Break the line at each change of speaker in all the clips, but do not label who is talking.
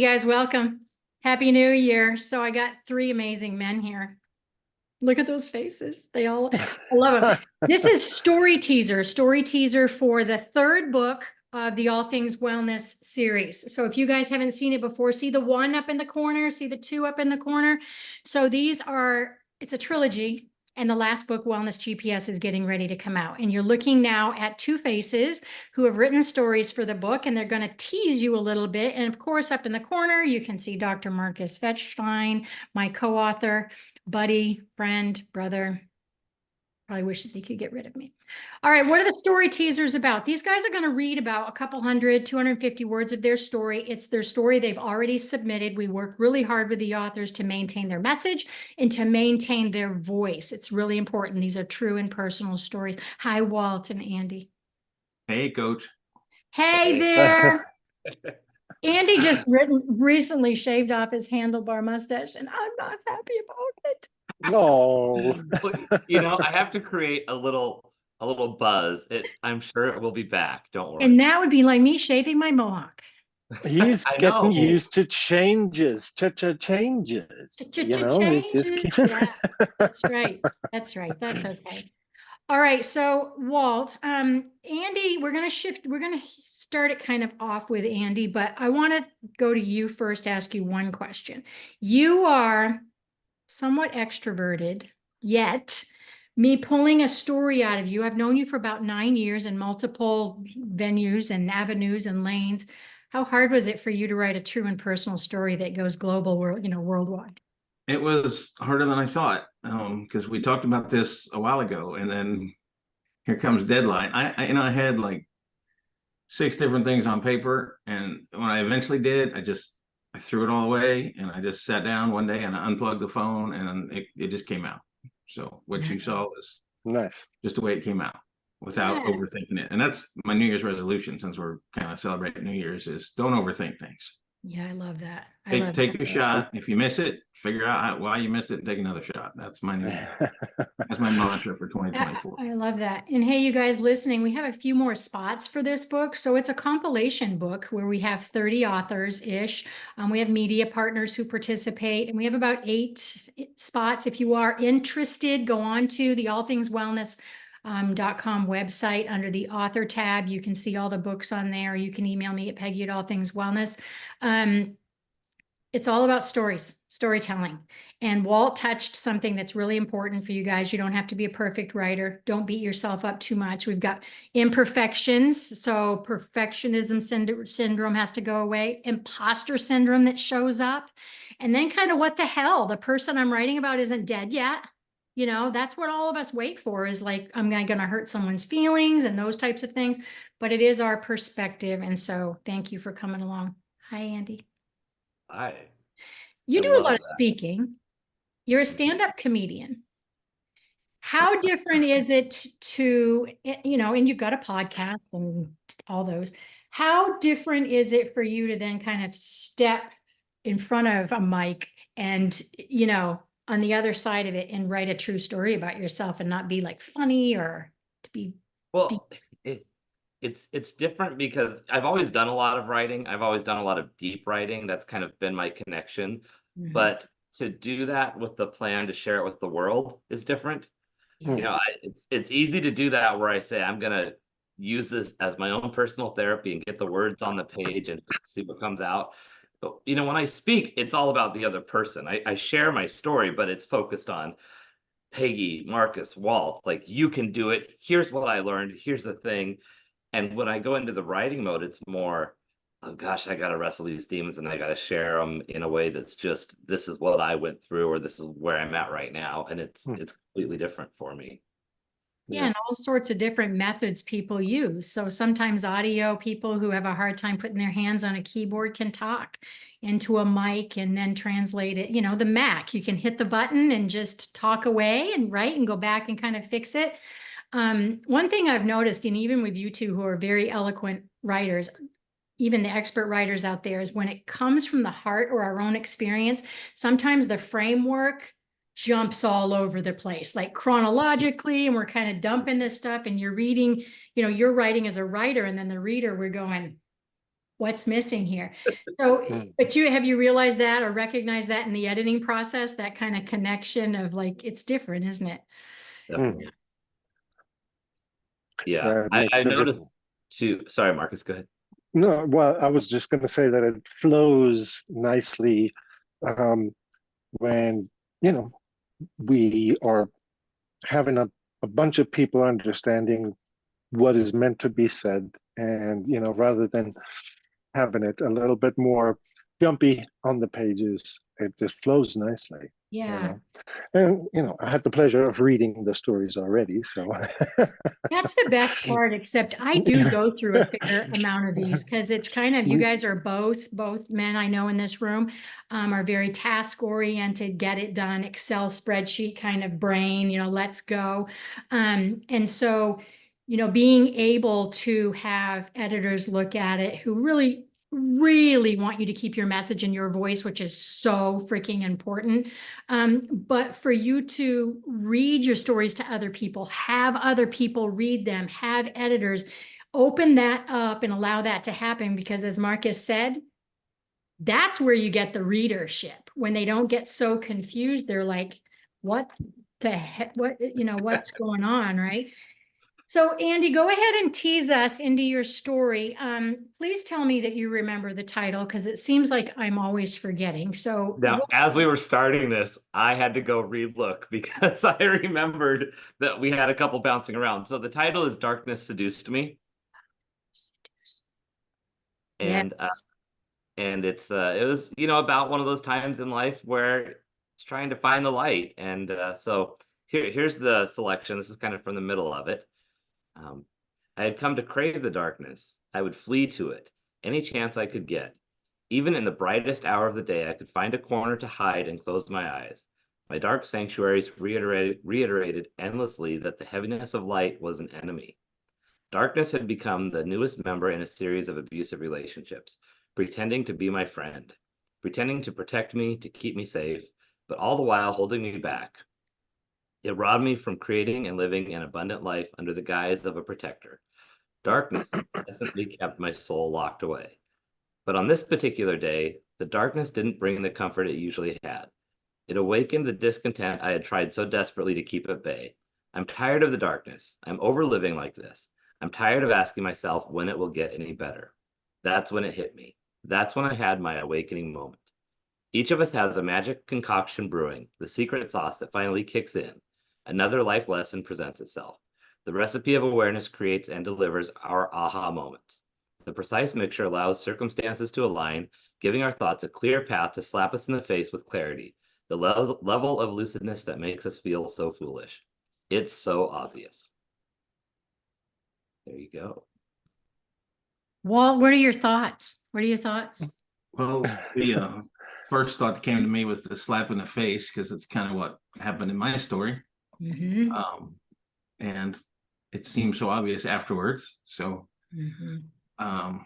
Hey guys, welcome. Happy New Year. So I got three amazing men here. Look at those faces. I love them. This is story teaser for the third book of the All Things Wellness series. So if you guys haven't seen it before, see the one up in the corner, see the two up in the corner. So it's a trilogy. And the last book, Wellness G.P.S, is getting ready to come out. And you're looking now at two faces who have written stories for the book, and they're going to tease you a little bit. And of course, up in the corner, you can see Dr. Marcus Fettstein, my co-author, buddy, friend, brother. Probably wishes he could get rid of me. All right, what are the story teasers about? These guys are going to read about a couple hundred, 250 words of their story. It's their story they've already submitted. We work really hard with the authors to maintain their message and to maintain their voice. It's really important. These are true and personal stories. Hi, Walt and Andy.
Hey, Coach.
Hey there. Andy just recently shaved off his handlebar mustache, and I'm not happy about it.
No.
I have to create a little buzz. I'm sure it will be back. Don't worry.
And that would be like me shaving my mohawk.
He's getting used to changes. Changes.
Yeah, that's right. That's right. That's okay. All right. So Walt, Andy, we're going to start it kind of off with Andy, but I want to go to you first, ask you one question. You are somewhat extroverted, yet me pulling a story out of you. I've known you for about 9 years in multiple venues and avenues and lanes. How hard was it for you to write a true and personal story that goes global, worldwide?
It was harder than I thought, because we talked about this a while ago, and then here comes deadline. I had like 6 different things on paper, and when I eventually did, I threw it all away, and I just sat down one day and I unplugged the phone, and it just came out. So what you saw was
nice,
just the way it came out, without overthinking it. And that's my New Year's resolution, since we're kind of celebrating New Year's, is don't overthink things.
Yeah, I love that.
Take your shot. If you miss it, figure out why you missed it and take another shot. That's my mantra for 2024.
I love that. And hey, you guys listening, we have a few more spots for this book. So it's a compilation book where we have 30 authors-ish. We have media partners who participate, and we have about 8 spots. If you are interested, go on to the All Things Wellness .com website under the author tab. You can see all the books on there. You can email me at Peggy@allthingswellness. It's all about storytelling. And Walt touched something that's really important for you guys. You don't have to be a perfect writer. Don't beat yourself up too much. We've got imperfections. So perfectionism syndrome has to go away. Imposter syndrome that shows up. And then kind of what the hell? The person I'm writing about isn't dead yet. That's what all of us wait for, is like, I'm going to hurt someone's feelings and those types of things. But it is our perspective. And so thank you for coming along. Hi, Andy.
Hi.
You do a lot of speaking. You're a stand-up comedian. How different is it to, and you've got a podcast and all those. How different is it for you to then kind of step in front of a mic and, on the other side of it, and write a true story about yourself and not be like funny or to be
It's different because I've always done a lot of writing. I've always done a lot of deep writing. That's kind of been my connection.
Mm-hmm.
But to do that with the plan to share it with the world is different.
Yeah.
It's easy to do that where I say I'm gonna use this as my own personal therapy and get the words on the page and see what comes out. But when I speak, it's all about the other person. I share my story, but it's focused on Peggy, Marcus, Walt. Like, you can do it. Here's what I learned. Here's the thing. And when I go into the writing mode, it's more, oh gosh, I got to wrestle these demons and I got to share them in a way that's just, this is what I went through, or this is where I'm at right now. And it's completely different for me.
Yeah, and all sorts of different methods people use. So sometimes audio people who have a hard time putting their hands on a keyboard can talk into a mic and then translate it. The Mac, you can hit the button and just talk away and write and go back and kind of fix it. One thing I've noticed, and even with you two who are very eloquent writers, even the expert writers out there, is when it comes from the heart or our own experience, sometimes the framework jumps all over the place, like chronologically, and we're kind of dumping this stuff, and you're reading, you're writing as a writer, and then the reader, we're going, what's missing here? So, but have you realized that or recognized that in the editing process, that kind of connection of like, it's different, isn't it?
Definitely. Yeah,
Yeah, it makes
I noticed
everything.
too. Sorry, Marcus, go ahead.
No, well, I was just going to say that it flows nicely when, you know, we are having a bunch of people understanding what is meant to be said. And, you know, rather than having it a little bit more jumpy on the pages, it just flows nicely.
Yeah.
You know? And, you know, I had the pleasure of reading the stories already. So
That's the best part, except I do go through a fair amount of these because it's kind of, you guys are both men I know in this room are very task oriented, get it done, Excel spreadsheet kind of brain, you know, let's go. And so, you know, being able to have editors look at it who really want you to keep your message and your voice, which is so freaking important. But for you to read your stories to other people, have other people read them, have editors, open that up and allow that to happen, because as Marcus said, that's where you get the readership. When they don't get so confused, they're like, what the heck, what, you know, what's going on, right? So Andy, go ahead and tease us into your story. Please tell me that you remember the title, because it seems like I'm always forgetting. So
Now, as we were starting this, I had to go re-look because I remembered that we had a couple bouncing around. So the title is Darkness Seduced Me. And
yes.
And it was, you know, about one of those times in life where it's trying to find the light. And so here's the selection. This is kind of from the middle of it. I had come to crave the darkness. I would flee to it any chance I could get. Even in the brightest hour of the day, I could find a corner to hide and close my eyes. My dark sanctuaries reiterated endlessly that the heaviness of light was an enemy. Darkness had become the newest member in a series of abusive relationships, pretending to be my friend, pretending to protect me, to keep me safe, but all the while holding me back. It robbed me from creating and living an abundant life under the guise of a protector. Darkness incessantly kept my soul locked away. But on this particular day, the darkness didn't bring the comfort it usually had. It awakened the discontent I had tried so desperately to keep at bay. I'm tired of the darkness. I'm over living like this. I'm tired of asking myself when it will get any better. That's when it hit me. That's when I had my awakening moment. Each of us has a magic concoction brewing, the secret sauce that finally kicks in. Another life lesson presents itself. The recipe of awareness creates and delivers our aha moments. The precise mixture allows circumstances to align, giving our thoughts a clear path to slap us in the face with clarity, the level of lucidness that makes us feel so foolish. It's so obvious. There you go.
Walt, what are your thoughts? What are your thoughts?
Well, the first thought that came to me was the slap in the face, because it's kind of what happened in my story.
Mm-hmm.
And it seemed so obvious afterwards. So I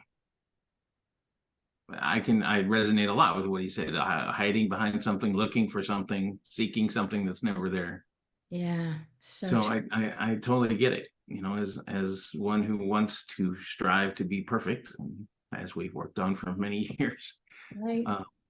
resonate a lot with what he said, hiding behind something, looking for something, seeking something that's never there.
Yeah.
So I totally get it, you know, as one who wants to strive to be perfect, as we've worked on for many years.
Right.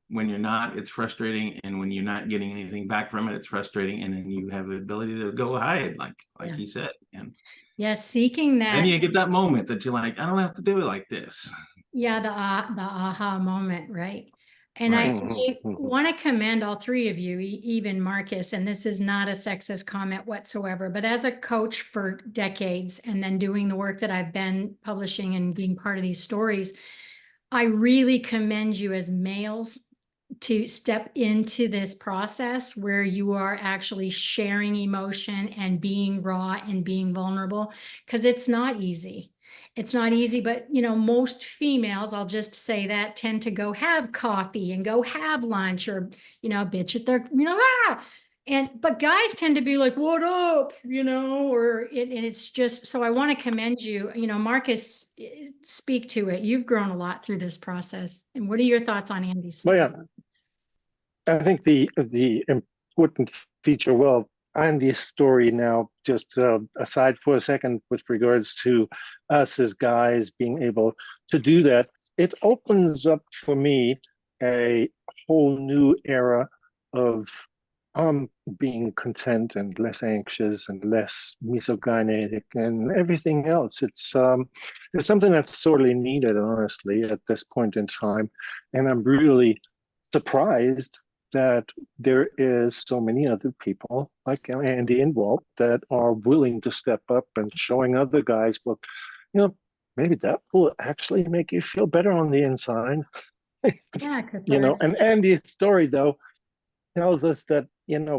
When you're not, it's frustrating, and when you're not getting anything back from it, it's frustrating, and then you have the ability to go hide, like he said. And
yes, seeking that.
then you get that moment that you're like, I don't have to do it like this.
Yeah, the aha moment, right? And
Right.
I want to commend all three of you, even Marcus, and this is not a sexist comment whatsoever, but as a coach for decades and then doing the work that I've been publishing and being part of these stories, I really commend you as males to step into this process where you are actually sharing emotion and being raw and being vulnerable, because it's not easy. It's not easy, but you know, most females, I'll just say that, tend to go have coffee and go have lunch, or, you know, bitch at their, you know, but guys tend to be like, what up, you know, and it's just, so I want to commend you, you know, Marcus, speak to it. You've grown a lot through this process. And what are your thoughts on Andy's story?
Well, yeah, I think the important feature, well, Andy's story now, just aside for a second with regards to us as guys being able to do that, it opens up for me a whole new era of being content and less anxious and less misogynic and everything else. It's something that's sorely needed, honestly, at this point in time. And I'm really surprised that there is so many other people like Andy and Walt that are willing to step up and showing other guys, well, maybe that will actually make you feel better on the inside.
Yeah, cathartic.
And Andy's story, though, tells us that,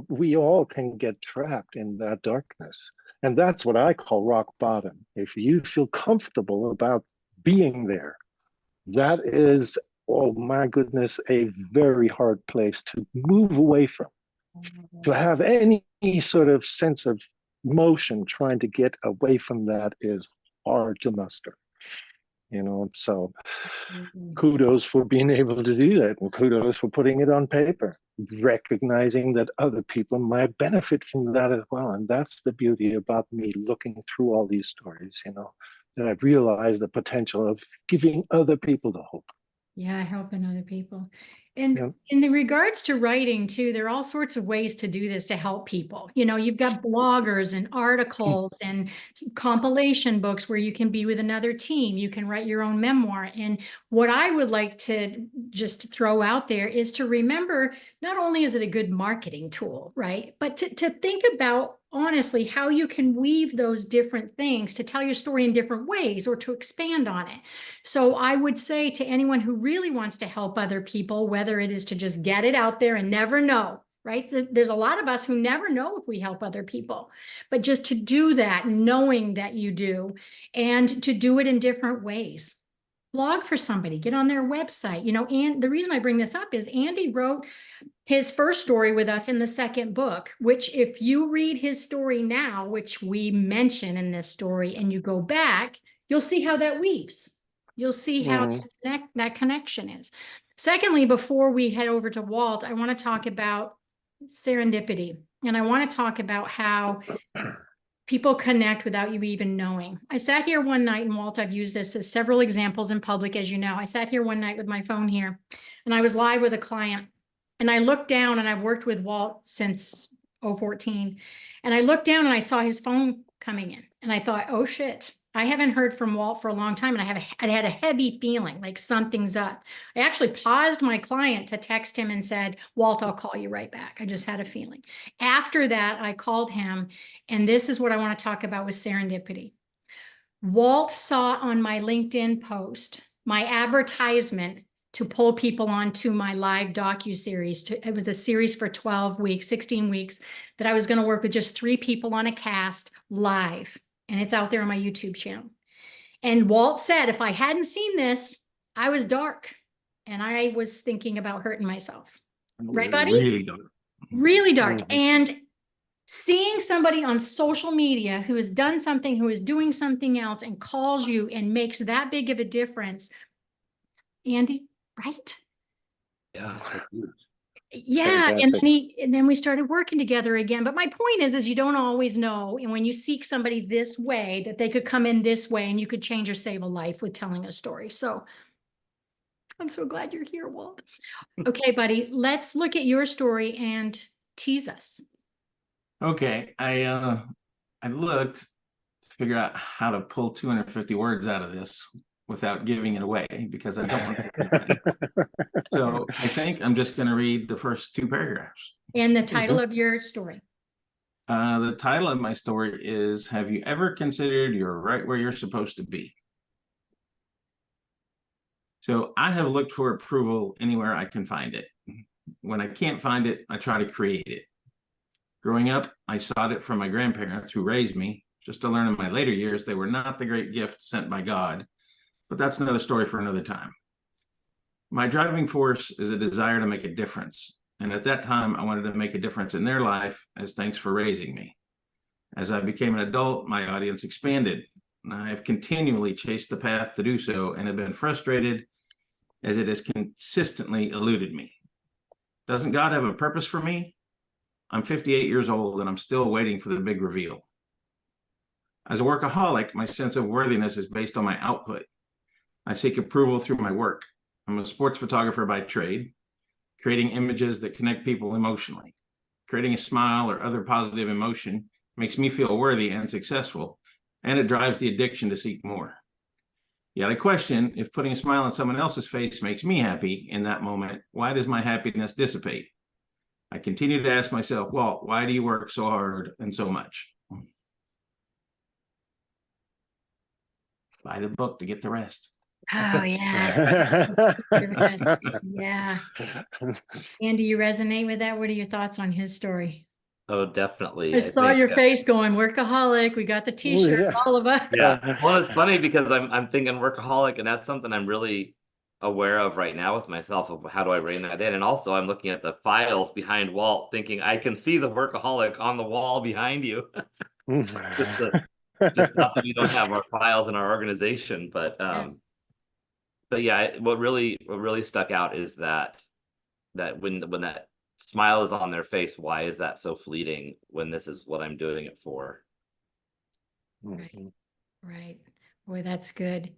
we all can get trapped in that darkness. And that's what I call rock bottom. If you feel comfortable about being there, that is, oh my goodness, a very hard place to move away from. To have any sort of sense of motion trying to get away from that is hard to muster. So kudos for being able to do that, and kudos for putting it on paper, recognizing that other people might benefit from that as well. And that's the beauty about me looking through all these stories, that I've realized the potential of giving other people the hope.
Yeah, helping other people. And
Yeah.
in the regards to writing too, there are all sorts of ways to do this to help people. You've got bloggers and articles and compilation books where you can be with another team. You can write your own memoir. And what I would like to just throw out there is to remember, not only is it a good marketing tool, right? But to think about honestly how you can weave those different things to tell your story in different ways or to expand on it. So I would say to anyone who really wants to help other people, whether it is to just get it out there and never know, right? There's a lot of us who never know if we help other people, but just to do that, knowing that you do, and to do it in different ways. Blog for somebody, get on their website, and the reason I bring this up is Andy wrote his first story with us in the second book, which if you read his story now, which we mention in this story, and you go back, you'll see how that weaves. You'll see how that connection is. Secondly, before we head over to Walt, I want to talk about serendipity. And I want to talk about how people connect without you even knowing. I sat here one night, and Walt, I've used this as several examples in public, as you know. I sat here one night with my phone here, and I was live with a client. And I looked down, and I've worked with Walt since 2014. And I looked down and I saw his phone coming in. And I thought, oh shit, I haven't heard from Walt for a long time. And I had a heavy feeling like something's up. I actually paused my client to text him and said, Walt, I'll call you right back. I just had a feeling. After that, I called him. And this is what I want to talk about with serendipity. Walt saw on my LinkedIn post, my advertisement to pull people onto my live docuseries. It was a series for 12 weeks, 16 weeks, that I was going to work with just 3 people on a cast live. And it's out there on my YouTube channel. And Walt said, if I hadn't seen this, I was dark. And I was thinking about hurting myself. Right, buddy?
Really dark.
Really dark. And seeing somebody on social media who has done something, who is doing something else and calls you and makes that big of a difference, Andy, right?
Yeah, that's huge.
Yeah, and then we started working together again. But my point is you don't always know. And when you seek somebody this way, that they could come in this way and you could change or save a life with telling a story. So I'm so glad you're here, Walt. Okay, buddy, let's look at your story and tease us.
Okay, I looked to figure out how to pull 250 words out of this without giving it away, because I don't want to give it away. So I think I'm just going to read the first 2 paragraphs.
And the title of your story.
The title of my story is, have you ever considered you're right where you're supposed to be? So I have looked for approval anywhere I can find it. When I can't find it, I try to create it. Growing up, I sought it from my grandparents who raised me, just to learn in my later years they were not the great gift sent by God. But that's another story for another time. My driving force is a desire to make a difference. And at that time, I wanted to make a difference in their life as thanks for raising me. As I became an adult, my audience expanded. And I have continually chased the path to do so and have been frustrated as it has consistently eluded me. Doesn't God have a purpose for me? I'm 58 years old and I'm still waiting for the big reveal. As a workaholic, my sense of worthiness is based on my output. I seek approval through my work. I'm a sports photographer by trade, creating images that connect people emotionally. Creating a smile or other positive emotion makes me feel worthy and successful, and it drives the addiction to seek more. Yet I question, if putting a smile on someone else's face makes me happy in that moment, why does my happiness dissipate? I continue to ask myself, well, why do you work so hard and so much? Buy the book to get the rest.
Oh, yes. Yeah. Andy, you resonate with that? What are your thoughts on his story?
Oh, definitely.
I saw
think,
your face going, workaholic. We got the t-shirt,
yeah.
all of us.
Yeah. Well, it's funny because I'm thinking workaholic, and that's something I'm really aware of right now with myself of how do I rein that in. And also I'm looking at the files behind Walt thinking I can see the workaholic on the wall behind you. Just not that we don't have our files in our organization, but
Yes.
but yeah, what really stuck out is that when that smile is on their face, why is that so fleeting when this is what I'm doing it for?
Right. Right. Boy, that's good.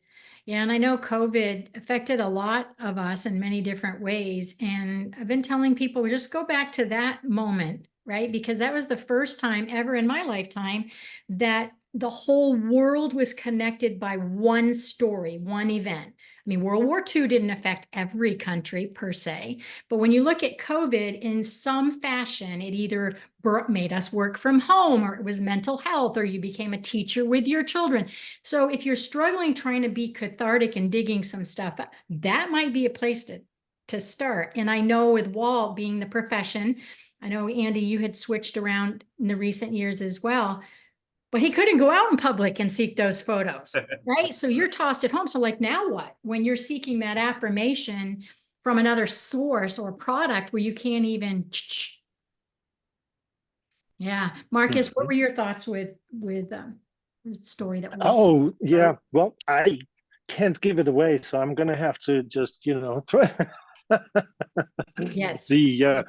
Yeah, and I know COVID affected a lot of us in many different ways. And I've been telling people, just go back to that moment, right? Because that was the first time ever in my lifetime that the whole world was connected by one story, one event. I mean, World War II didn't affect every country per se, but when you look at COVID in some fashion, it either made us work from home, or it was mental health, or you became a teacher with your children. So if you're struggling trying to be cathartic and digging some stuff, that might be a place to start. And I know with Walt being the profession, I know Andy, you had switched around in the recent years as well, but he couldn't go out in public and seek those photos, right? So you're tossed at home. So like, now what? When you're seeking that affirmation from another source or product where you can't even, yeah. Marcus, what were your thoughts with the story that Walt?
Oh, yeah. Well, I can't give it away, so I'm going to have to just,
Yes.
the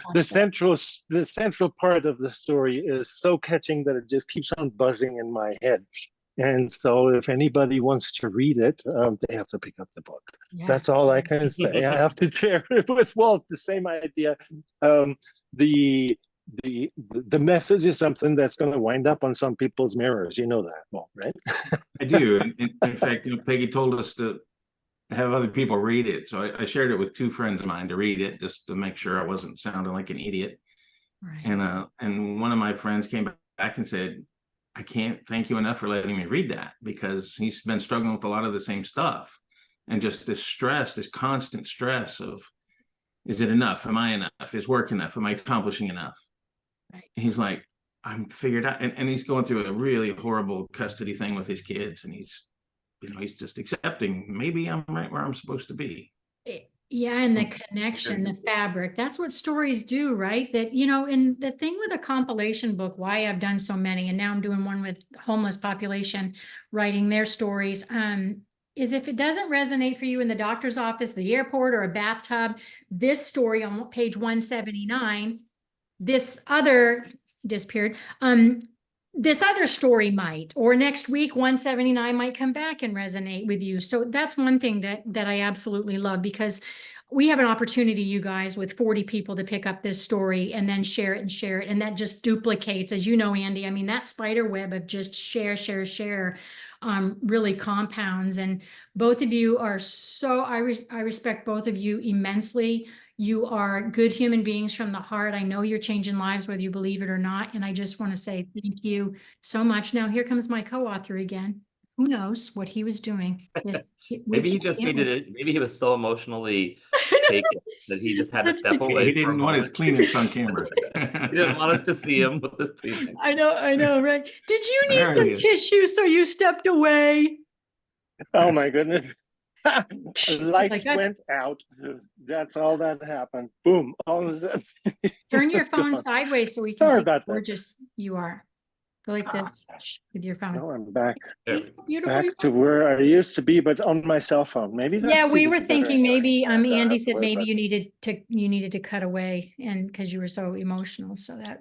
central part of the story is so catching that it just keeps on buzzing in my head. And so if anybody wants to read it, they have to pick up the book.
Yeah.
That's all I can say. I have to share it with Walt, the same idea. The message is something that's going to wind up on some people's mirrors. You know that, Walt, right?
I do. In fact, Peggy told us to have other people read it. So I shared it with two friends of mine to read it, just to make sure I wasn't sounding like an idiot.
Right.
And one of my friends came back and said, I can't thank you enough for letting me read that, because he's been struggling with a lot of the same stuff. And just this stress, this constant stress of, is it enough? Am I enough? Is work enough? Am I accomplishing enough?
Right.
He's like, I'm figured out. And he's going through a really horrible custody thing with his kids. And he's just accepting, maybe I'm right where I'm supposed to be.
Yeah, and the connection, the fabric, that's what stories do, right? That, and the thing with a compilation book, why I've done so many, and now I'm doing one with homeless population, writing their stories, is if it doesn't resonate for you in the doctor's office, the airport, or a bathtub, this story on page 179, this other disappeared, this other story might, or next week 179 might come back and resonate with you. So that's one thing that I absolutely love, because we have an opportunity, you guys, with 40 people to pick up this story and then share it. And that just duplicates, as you know, Andy, I mean, that spider web of just share, really compounds. And both of you are so, I respect both of you immensely. You are good human beings from the heart. I know you're changing lives, whether you believe it or not. And I just want to say thank you so much. Now, here comes my co-author again. Who knows what he was doing?
Maybe he just needed it. Maybe he was so emotionally taken that he just had to step away.
He didn't want his Kleenex on camera.
He didn't want us to see him with his Kleenex.
I know, right? Did you need some tissue, so you stepped away?
Oh my goodness. Lights
like,
went out. That's all that happened. Boom. All of a sudden.
Turn your phone sideways so we can
Sorry
see how
about that.
gorgeous you are. Go like this with your phone.
No, I'm back
Beautiful.
to where I used to be, but on my cell phone. Maybe that's
Yeah, we were
better
thinking maybe
anyway,
Andy said maybe you needed to cut away, and because you were so emotional, so that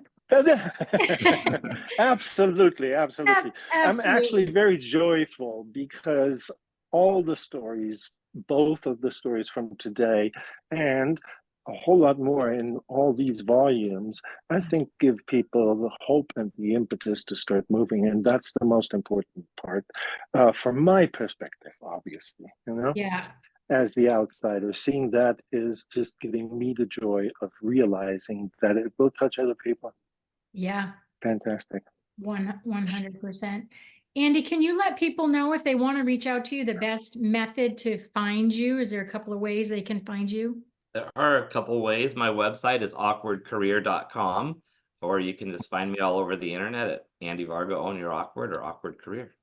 absolutely. I'm
Absolutely.
actually very joyful because all the stories both of the stories from today and a whole lot more in all these volumes, I think give people the hope and the impetus to start moving. And that's the most important part from my perspective, obviously, you know?
Yeah.
As the outsider, seeing that is just giving me the joy of realizing that it will touch other people.
Yeah.
Fantastic.
100%. Andy, can you let people know if they want to reach out to you, the best method to find you? Is there a couple of ways they can find you?
There are a couple ways. My website is awkwardcareer.com, or you can just find me all over the internet at Andy Varga, Own Your Awkward, or Awkward Career.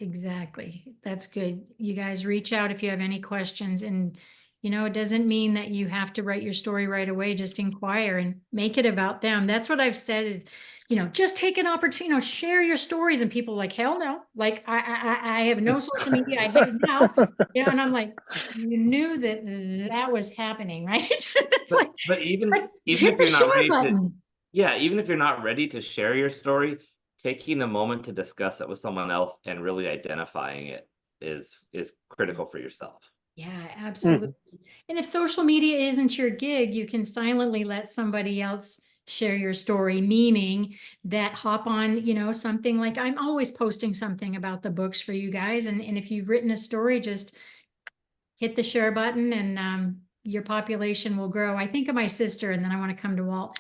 Exactly. That's good. You guys reach out if you have any questions, and you know, it doesn't mean that you have to write your story right away. Just inquire and make it about them. That's what I've said is, you know, just take an opportunity, you know, share your stories. And people are like, hell no, like I have no social media. I hate it now. You know, and I'm like, you knew that that was happening, right? It's
But even
hit
if
the
you're not
share
ready to,
button.
yeah, even if you're not ready to share your story, taking a moment to discuss it with someone else and really identifying it is critical for yourself.
Yeah, absolutely. And if social media isn't your gig, you can silently let somebody else share your story, meaning that hop on, you know, something like I'm always posting something about the books for you guys. And if you've written a story, just hit the share button and your population will grow. I think of my sister, and then I want to come to Walt.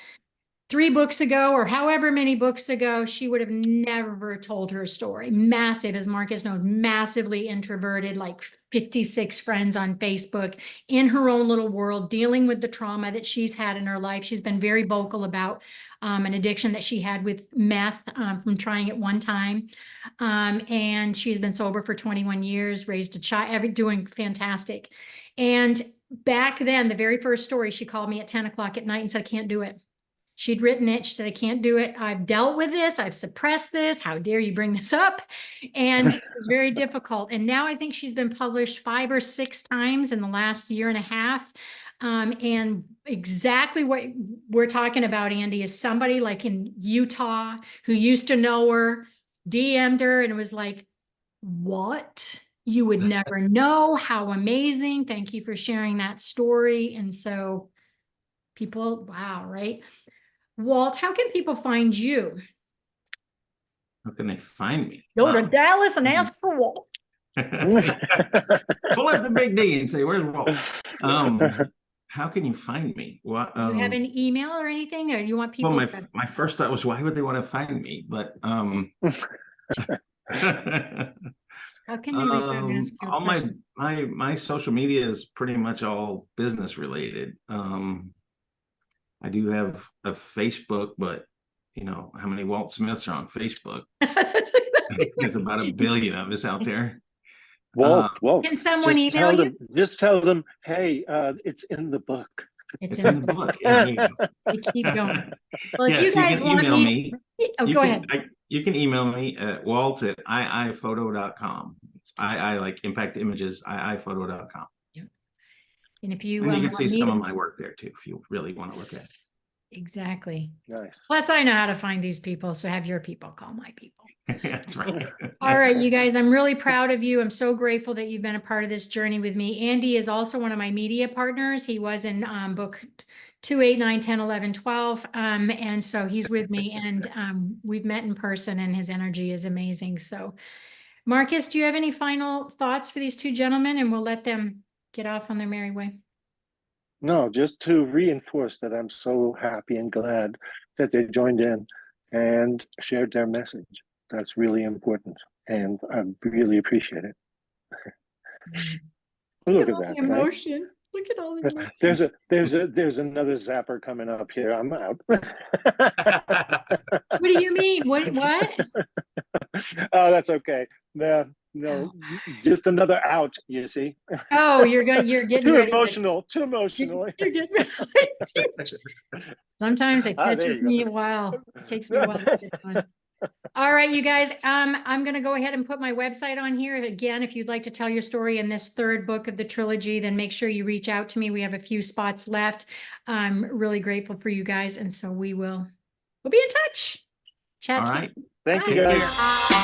3 books ago, or however many books ago, she would have never told her story. Massive, as Marcus knows, massively introverted, like 56 friends on Facebook, in her own little world, dealing with the trauma that she's had in her life. She's been very vocal about an addiction that she had with meth from trying it one time. And she's been sober for 21 years, raised a child, doing fantastic. And back then, the very first story, she called me at 10 o'clock at night and said, I can't do it. She'd written it. She said, I can't do it. I've dealt with this. I've suppressed this. How dare you bring this up? And it was very difficult. And now I think she's been published 5 or 6 times in the last year and a half. And exactly what we're talking about, Andy, is somebody like in Utah who used to know her, DM'd her, and it was like, what? You would never know. How amazing. Thank you for sharing that story. And so people, wow, right? Walt, how can people find you?
How can they find me?
Go to
Wow.
Dallas and ask for Walt.
Pull up the big D and say, "Where's Walt?" How can you find me? What?
Do you have an email or anything, or you want people?
Well, my first thought was, why would they want to find me? But
how can they reach out and ask you a
all
question?
my social media is pretty much all business related. I do have a Facebook, but you know how many Walt Smiths are on Facebook? There's about 1 billion of us out there.
Walt,
Can someone
just
email you?
Just tell them, hey, it's in the book.
It's
in the book. Yeah, there you go.
We keep going. Well,
Yes,
if you guys
can
want
email me.
Oh, go ahead.
You can email me at walt@iiphoto.com. I like impact images, iiphoto.com.
And if you
And you can see some
to...
of my work there too, if you really want to look at it.
Exactly.
Nice.
Plus, I know how to find these people. So have your people call my people.
That's right.
All right, you guys, I'm really proud of you. I'm so grateful that you've been a part of this journey with me. Andy is also one of my media partners. He was in book 2, 8, 9, 10, 11, 12. And so he's with me, and we've met in person, and his energy is amazing. So Marcus, do you have any final thoughts for these 2 gentlemen, and we'll let them get off on their merry way?
No, just to reinforce that I'm so happy and glad that they joined in and shared their message. That's really important, and I really appreciate it. Look at that,
the emotion. Right? Look at all the emotion.
There's another zapper coming up here. I'm out.
What do you mean? What?
Oh, that's okay. No, just another out. You see?
Oh, you're getting
too
ready.
Emotional. Too emotional.
You're getting ready. Sometimes it catches me a while. It takes me a while to get on. All right, you guys, I'm going to go ahead and put my website on here. Again, if you'd like to tell your story in this 3rd book of the trilogy, then make sure you reach out to me. We have a few spots left. I'm really grateful for you guys. And so we'll be in touch. Chat soon.
All right.
Thank you, guys.